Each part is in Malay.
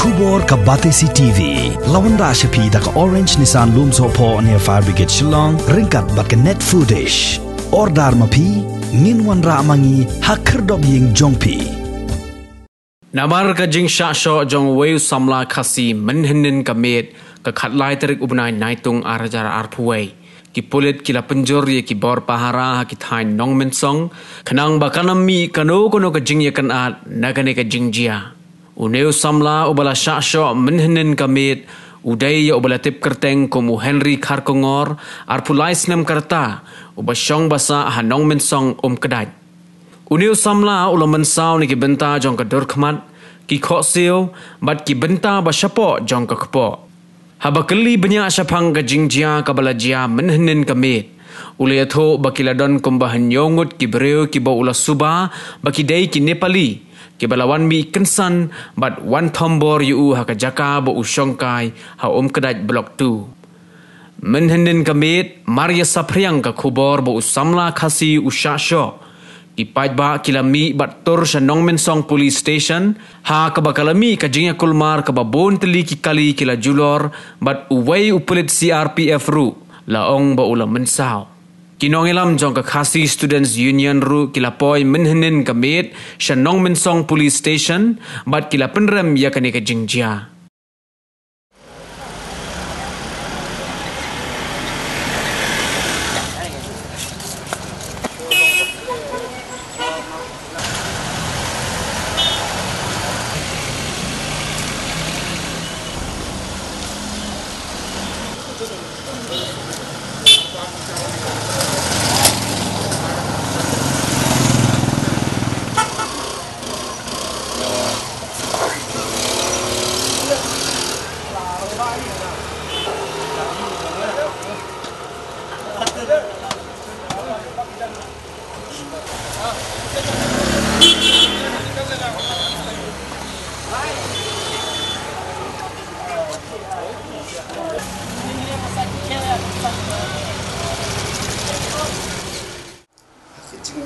Kubor ka Batesi TV lawan rashapi da ka Orange Nissan Lumso po near Fire Brigade Shillong ringkat bat ka net footage ordar mapi minwan ra mangi hakrdob ying jongpi Namar ka jing sha sho jong weu samla khasi menhinin ka met ka khatlai tarik ubnai naitung arajara arpuwei ki pulit kila penjor ye ki bor pahara ha ki thain nong men song khanang bakanami kano kono ka jing ye kan at nagane ka jing jia Uneu samla ubala syasyo menhenen kamit udai ya ubala tip kerteng komu Henry Karkongor arpulai snem karta ubasyong basa hanong mensong kedai. Uneu samla ula mensau ni ki benta jong ka dorkmat ki khosil bat ki benta basyapo jong ka kepo. Habakeli banyak syapang ka jingjia ka balajia menhenen kamit. Ula yatho bakiladon kumbahan yongut ki breu ki ba ula suba baki dai ki Nepali. Kibalawan mi kensan bat wan tombor yu haka jaka bo usyongkai ha kedaj blok 2. Menhenen kamit Maria Sapriang ka kubor bo usamla khasi usyasyo. Ipaj ba kilami bat tur syanong mensong police station ha kabakalami ka jingya kulmar ka babon teli ki kali kila julor bat uway upulit CRPF ru laong ba ulam mensao. Kinongilam jong ka khasi students union ru kila poi menhenen kamit syanong mensong police station bat kila penrem ya kani ka jingjia.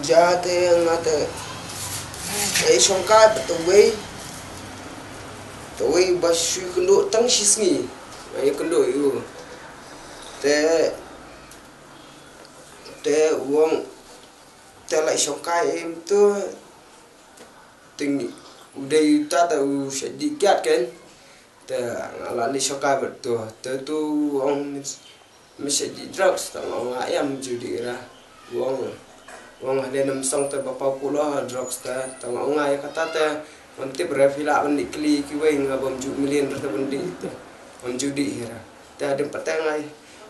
Jate ngate shongkai tawei bashu kendo tang shisngi ai kendo yu te wong te lai shongkai em tu ting udai ta ta u sedikit kan te ngalali shongkai betul te tu wong mesti di drugs ta wong ayam judi ra wong ada nam song te bapa pula drugs ta tang ngai kata te nanti berafila menikli kiwai ngabam ju million rata bendi te on judi hira te ada patengai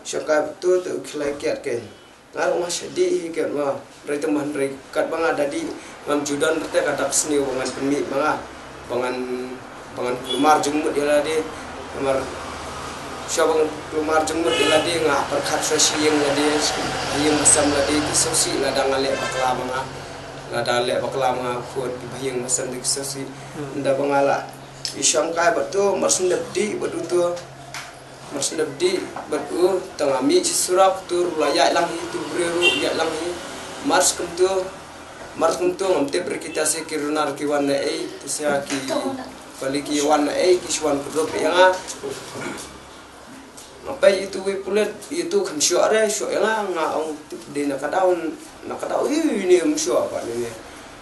shoka betul te ukilai kiat ken ngarung masadi kan ma rai teman rai kat banga dadi ngam judan rata kadap seni bangan pemi banga bangan lumar jumut dia de kamar Syabang lumar jemut diladi ngah perkat sosieng ladi ayam masam ladi sosi ladang alek bakla manga ladang alek bakla manga food bayang masam dik sosi nda bangala isyam kai betul masnep di betul masnep di betul tengami surap tur layak lang itu beru ya lang mars kumtu ngamte berkita sekirunar kiwan ai tsia ki paliki wan ai kiswan kudop yang apa itu pulet itu kan syok ada syok yang ngau di nakadau ini syok apa ni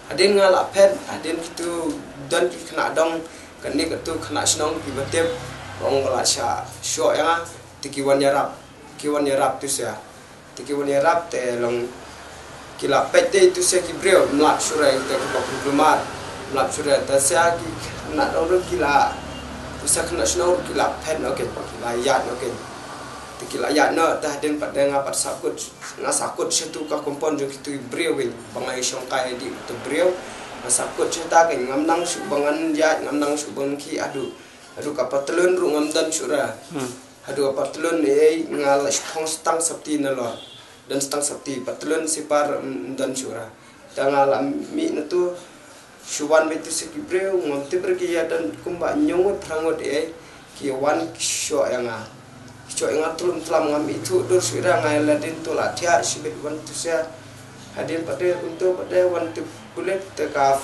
ada ngalap pen ada gitu dan kena dong kan ni gitu kena senong tiba-tiba orang ngelasya syok yang tikiwan yarap tu saya tikiwan yarap te long kila pete itu saya kibreo melap surai te kebakumar melap surai te saya kena dong kila bisa kena senong kila pen oke kila yat oke tikila ya no tah den pada ngapat sakut situ ka kompon jo kitu breu wing bangai songkai di tu breu sakut cerita ke ngamnang su bangan ya ngamnang su bang ki adu kapat telun ru ngamdan sura adu kapat telun ei ngalas pong stang sapti na lo dan setang sakti patulun sipar dan syura tanga lami na tu syuwan betu sekibreu ngonti pergi ya dan kumba nyongot rangot ki wan syo yang tulum telam ngam itu dur syura ngai ladin tu latia sibet wan tu sia hadin pada untuk pada wan tu kulit teka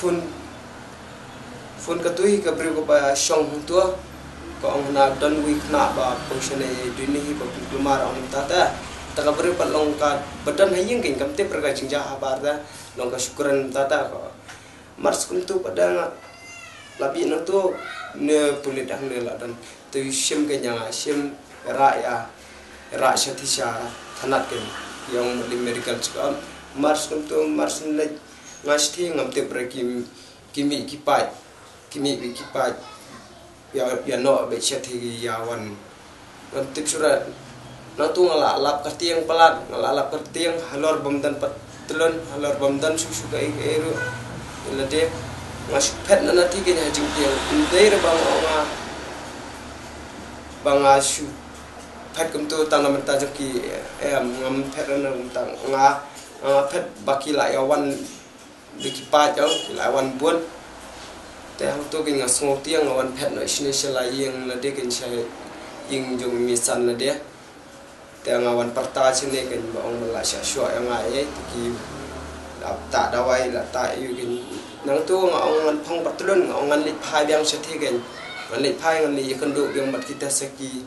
fun katui ka breu ba syong tua ko ang na don week na ba function dunia ba lumar ang tata taka breu pat long ka badan hayeng king kamte perga jingja habar da long ka syukuran tata ko mars kuntu pada labi no tu ne pulit dah ne la dan tu sim ke nya sim ra syatisha thanat ke yang medical sekam mars kuntu mars ne ngasti ngamte pergi kimi kipai ya no be syati yawan ngamte surat natu ngalap kertiang pelat ngalap kertiang halor bamdan patulun halor bamdan susu kai eru ilade ngas pet na nati ke hajing tiang indai banga su pet kum tu tang namta jaki ngam pet na tang nga pet bakila yawan dikipat jauh lawan buan teh tu ke ngas ngau tiang lawan pet no isne selai yang lade ke saya ing jong misan na dia ngawan parta sini kan baong malasya syua yang ai ki tak dawai la ta yu kan nang tu ngaong phong patulun ngaong lit phai biang sethi kan lit phai ngan li kan du biang mat kita seki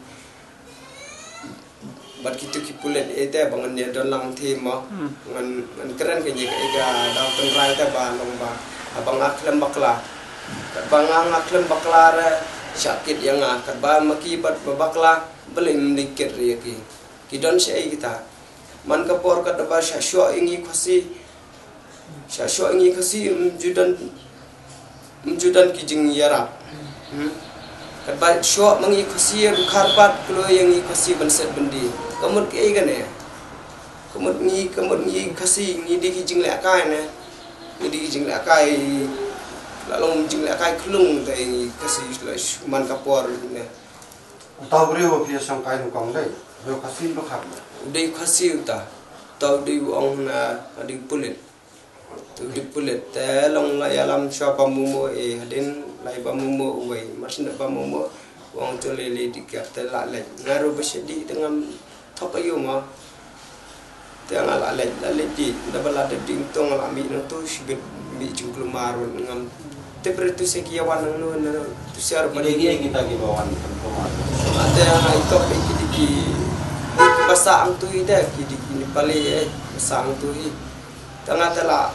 bat kitu ki pulet ete bangan dia don lang thi mo ngan keren ke je ga daw teng rai ta ba long ba abang aklem bakla ra sakit yang kat ba maki bat bakla belim dikit ki kidon sei kita man kapor kat ba syasyo ingi khasi mjudan kijing yarap kat ba syo mangi khasi karpat kulo yang ngi khasi banset bendi kamut ke gan ne kamut ngi khasi ngi di kijing la kai ne ngi di kijing la kai la long jing la kai klung te ngi khasi man kapor ne tau breu pia sang kai kong dai do khasi lo khap dei khasi uta tau dei ong na adi pulit tu di pulit te long la yalam sha pamumo hadin lai pamumo uai masna pamumo wong tu lele dikap te la le ngaru besedi dengan top ayu ma te la le di da bala de ding tong la mi no tu sibet mi jungkul marun ngam te pretu sekiawan no tu siar dia kita ki bawan ada itu ki basa ang tuhi dah kidi kini pali basa ang tuhi tengah telah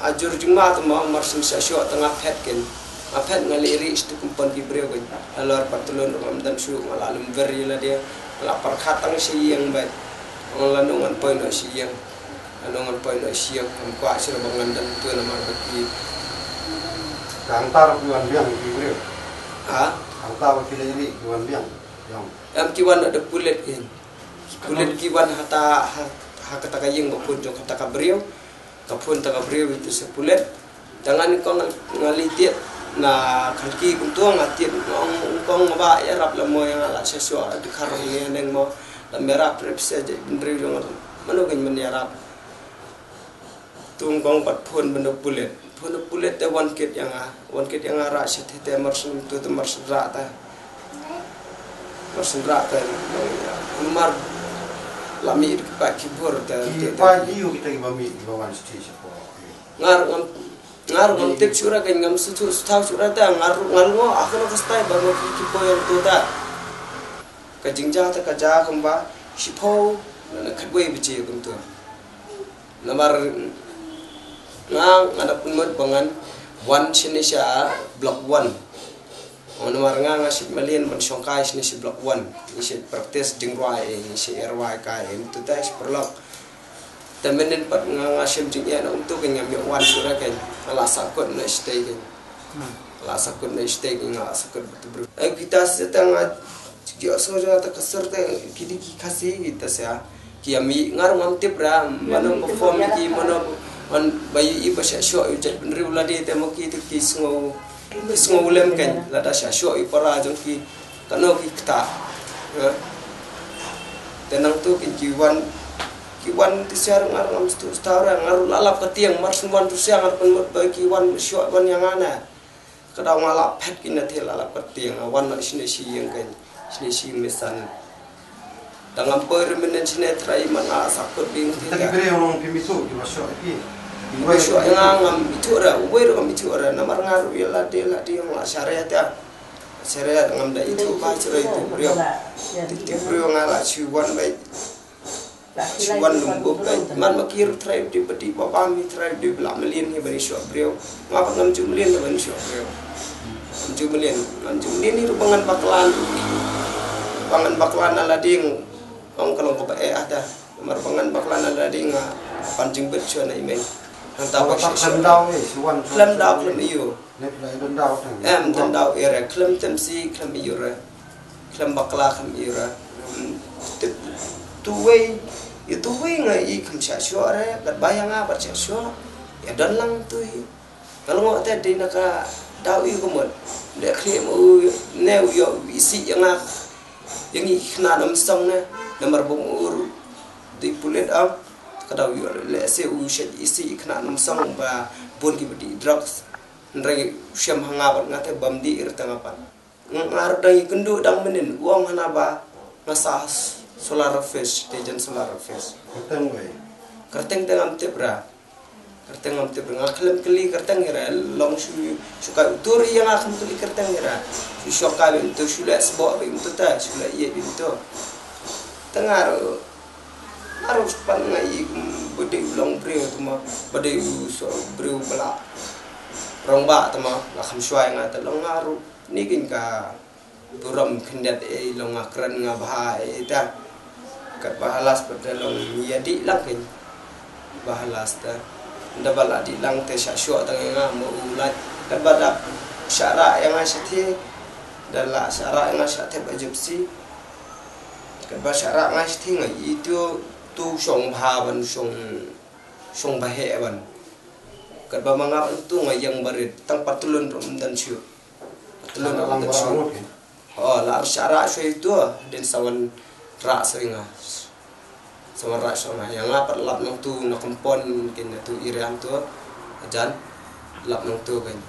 ajur juma tu mau marsin syasyo tengah pet ken pet ngaliri istu kumpan ki breu kan alor patulun ngam dan su ngalalum beri la dia lapar khatang si yang baik ngalandungan poin si yang landungan poin si yang amko asir bangan dan tu nama bagi kantar buan biang ki breu kantar ki lili buan biang yang kiwan ada pulet kan pulet kiwan hata kata kayeng bapun jong kata kabriu kapun ta kabriu itu sepulet jangan kau ngalitiet na kaki kuntuang atiet kong ba ya rap la mo yang ala sesua de karong ni neng mo la merap rep saja bendri jong mano kan menyarap tung kong pat pun benda pulet te one kit yang ara sete te marsum tu te marsra ta marsra ta umar lami pak kibur ta pa diu kita bami bawan stage ko ngar ngam tek sura kan ngam su tau sura ta ngar ngo akhir kastai bago ki poyer tu ta ka jingja ta ka ja kamba sipo na khadwei bichi kum tu namar ngang ada punmut bangan one sinisha block 1 namar ngang asip malien ban songkai sinisi block 1 isi praktis jingwai isi RY kai itu ta perlok temenin pat ngasim jingya na untuk ngam yo wan sura kan ala sakut na stay kan ala sakut na stay kan ala sakut betul kita setang dia soja ta kasar ta kidi ki khasi kita sa kiami ngar ngam tibra mano perform ki mano on bayi iba sya syo ujat benri uladi te mo ki ki sngo ulem kan la da sya syo ipara jong ki kano ki kta tenang tu kiwan tu siar ngar ngam stu staura ngar lalap ke tiang mar semua tu siang ngar pun bagi kiwan syok ban yang ana kadang ngalap pet kina tel lalap ke tiang awan nak sini yang kan sini misan dengan permenen sini try mana sakut bing Tapi beri orang pemisu di masuk lagi. Masuk ngam bicara, uber ngam bicara, namar ngaruh ya lah dia ngam syariat ya, syariat ngam dah itu baca itu beliau, itu beliau ngalah ciuan baik, ciuan lumbuk baik, man makir try di bedi bapa mi try di belak melin ni beri syok beliau, ngapa ngam jumlin ni beri syok beliau, ngam jumlin ni rupangan baklan ala ding, orang kalau kau ada, namar pangan baklan ala ding pancing bercuan imeng. Tahu tak kendau ni, suan. Klem dau klem iyo. Kendau tu. Kendau era klem temsi klem iyo ra. Klem bakla klem iyo ra. Tuway ngai kem syasyo ra, kat bayang apa syasyo. Ya dan lang tu. Kalau ngok tadi nak dau iyo kemud. Dek klem neu yo isi yang ikna nam song na namar bumur di pulet am. Kadau yo le se u shed isi ikna nam song ba bon ki bedi drugs nreng syam hangabat ngate bamdi irtangapan ngar dai kendu dang menin uang hana ba ngasah solar face tejen solar face kerteng tengam tebra ngaklem keli kerteng ira long suka utur yang akan keli kerteng ira syokka bintu sula sbo bintu ta sula ye bintu tengar harus pangai bede long breu tuma bede so breu bela rongba tama lakam syai ngata long ngaru nikin ka buram kendat long akran ngabha eta kat bahalas pada long yadi lakin bahalas ta ndabala di lang te syasyo tangenga mo ulat kat bada syara yang asyati dala syara yang asyati bajupsi kat ba syara ngasti ngai itu tu song ban song bahe ban kat ba mangap tu ngayang barit tang patulun rom dan syu patulun rom dan syu la syara syu itu den sawan ra seringa sawan ra sona yang apat lap nang tu nak kompon kin tu iriam tu ajan lap nang tu kan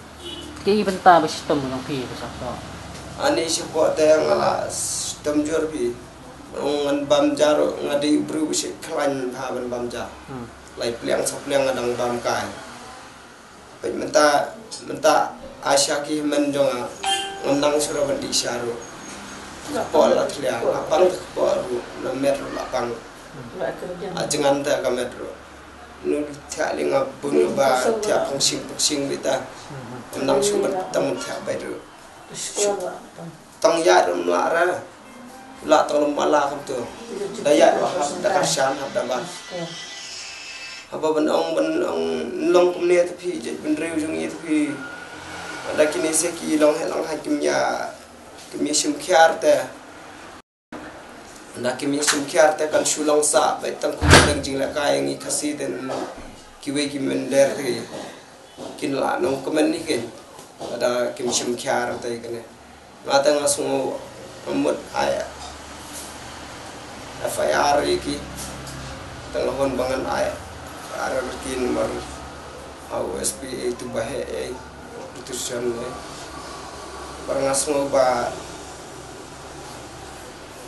ki benta ba sistem nang pi sa to ani sipo te ngala sistem jor pi ngan bamjar ngadi bru si klan haban bamjar lai pliang sapliang ngadang bam kai pe menta asya ki men jonga ngandang suraban di syaru pola tliang apang poru na metro lapang ajengan ta ka metro nu thialing abun ba thia pungsing bita ngandang subat tam thia bairu tong ya dum la ra la tolong malah tu daya wahab dakarsan habdaban apa benong long kumne tapi benreu jung itu pi ada kini seki long helang hakimnya kimi simkhiar te anda kimi simkhiar te kan sulong sa baitang kumdang jingla kai ngi khasi den kiwe kimender te kinla nong komen ni ken ada kimi simkhiar te kene ngata ngasungo amut aya FIR iki telepon bangan ay ara bikin mar OSP itu bahe putusan barangas mo ba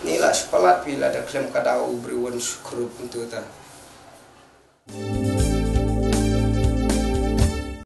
nila sepalat bila ada klaim kadau beriwan syukur untuk ta